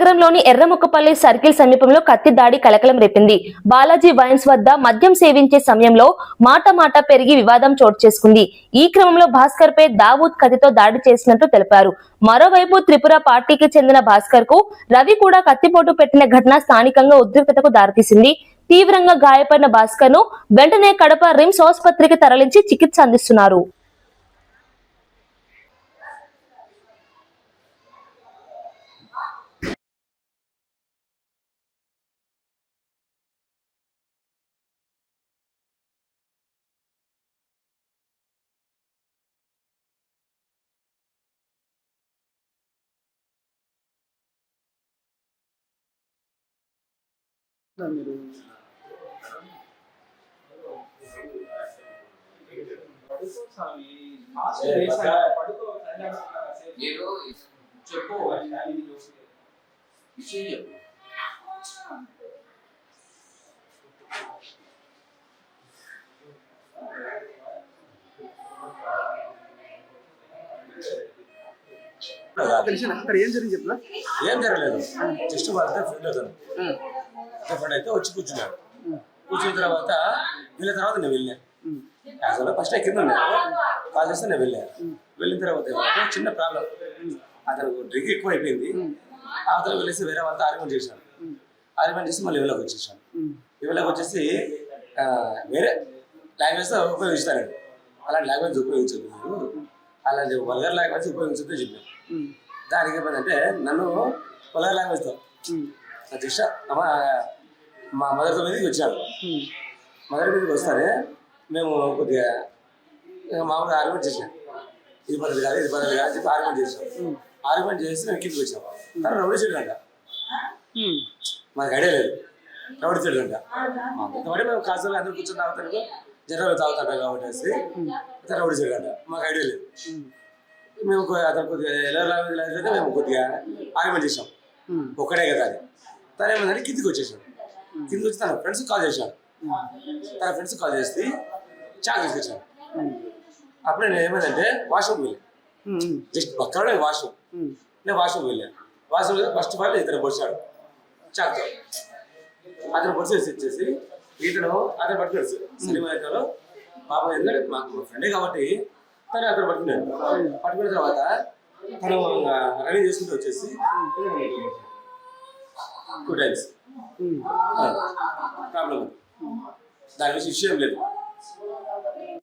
నగరంలోని ఎర్రముక్కపల్లి సర్కిల్ సమీపంలో కత్తి దాడి కలకలం రేపింది. బాలాజీ వైన్స్ వద్ద మద్యం సేవించే సమయంలో మాట పెరిగి వివాదం చోటు చేసుకుంది. ఈ క్రమంలో భాస్కర్ పై దావూద్ కత్తితో దాడి చేసినట్టు తెలిపారు. మరోవైపు త్రిపుర పార్టీకి చెందిన భాస్కర్ కు రవి కూడా కత్తిపోటు పెట్టిన ఘటన స్థానికంగా ఉద్రిక్తతకు దారితీసింది. తీవ్రంగా గాయపడిన భాస్కర్ ను వెంటనే కడప రిమ్స్ ఆసుపత్రికి తరలించి చికిత్స అందిస్తున్నారు. మీరు చెప్పు తెలిసిన అక్కడ ఏం జరిగింది చెప్పిన ఏం జరగలేదు. జస్ట్ వాళ్ళతో ఫ్రెండ్ అవుతాను ఫ్రెండ్ అయితే వచ్చి కూర్చున్నాడు. కూర్చున్న తర్వాత వెళ్ళిన తర్వాత నేను వెళ్ళాను. యాక్చువల్గా ఫస్ట్ కింద ఉన్నాను, కాల్ చేస్తే నేను వెళ్ళిన తర్వాత చిన్న ప్రాబ్లం, అతను డ్రింక్ ఎక్కువ అయిపోయింది. అవతల వెళ్ళేసి వేరే వాళ్ళతో ఆర్గ్యుమెంట్ చేశాను. ఆర్గ్యుమెంట్ చేసి మళ్ళీ ఇళ్ళకి వచ్చేసాను. ఇళ్ళకి వచ్చేసి వేరే లాంగ్వేజ్ ఉపయోగిస్తానండి. అలాంటి లాంగ్వేజ్ ఉపయోగించదు, మీరు అలాంటి వల్గర్ లాంగ్వేజ్ ఉపయోగించద్దు చెప్పాను. దానికి ఏమైందంటే నన్ను వల్గర్ లాంగ్వేజ్తో జస్ట్ మా మదర్తో మీదకి వచ్చాడు. మదర్ మీదకి వస్తానే మేము కొద్దిగా మామూలుగా ఆర్గ్యుమెంట్ చేసాం. ఇది పద్ధతి కాదు అని చెప్పి ఆర్గ్యుమెంట్ చేసాం. ఆర్గ్యుమెంట్ చేసి మేము కిందకి వచ్చాం. కానీ రౌడీ సైడ్ అంట, మాకు ఐడియా లేదు. రౌడీ సైడ్ అంట కాబట్టి మేము కాసేపు అందరూ కూర్చొని తాగుతాను, జనరల్ తాగుతాడు కాబట్టి రౌడీ సైడ్ అంట, మాకు ఐడియా లేదు. మేము అతను కొద్దిగా ఎలా లాంగ్వేజ్ అయితే మేము కొద్దిగా ఆర్గ్యుమెంట్ చేసాం. ఒక్కడే కదా అది. తను ఏమైందంటే కిందికి వచ్చేసాడు. కిందికి వచ్చి తన ఫ్రెండ్స్ కాల్ చేశాడు. తన ఫ్రెండ్స్ కాల్ చేసి చాక్ తీసుకొచ్చాను. అప్పుడు నేను ఏమైందంటే వాష్రూమ్కి వెళ్ళాను. జస్ట్ పక్కనే వాష్రూమ్, నేను వాష్రూమ్కి వెళ్ళాను. వాష్రూమ్ ఫస్ట్ ఆఫ్ ఆల్ ఇతను పొడిచాడు చాక్తో. అతను పొడిచి ఇచ్చేసి ఇతను అతను పట్టుకున్నాడు. సినిమా ఇతను పాప ఎందుకంటే మాకు ఫ్రెండే కాబట్టి అతను పట్టుకున్నాడు. పట్టుకున్న తర్వాత తను రన్నింగ్ చేసుకుంటూ వచ్చేసి 2 times ప్రాబ్లం, దాని విషయం లేదు.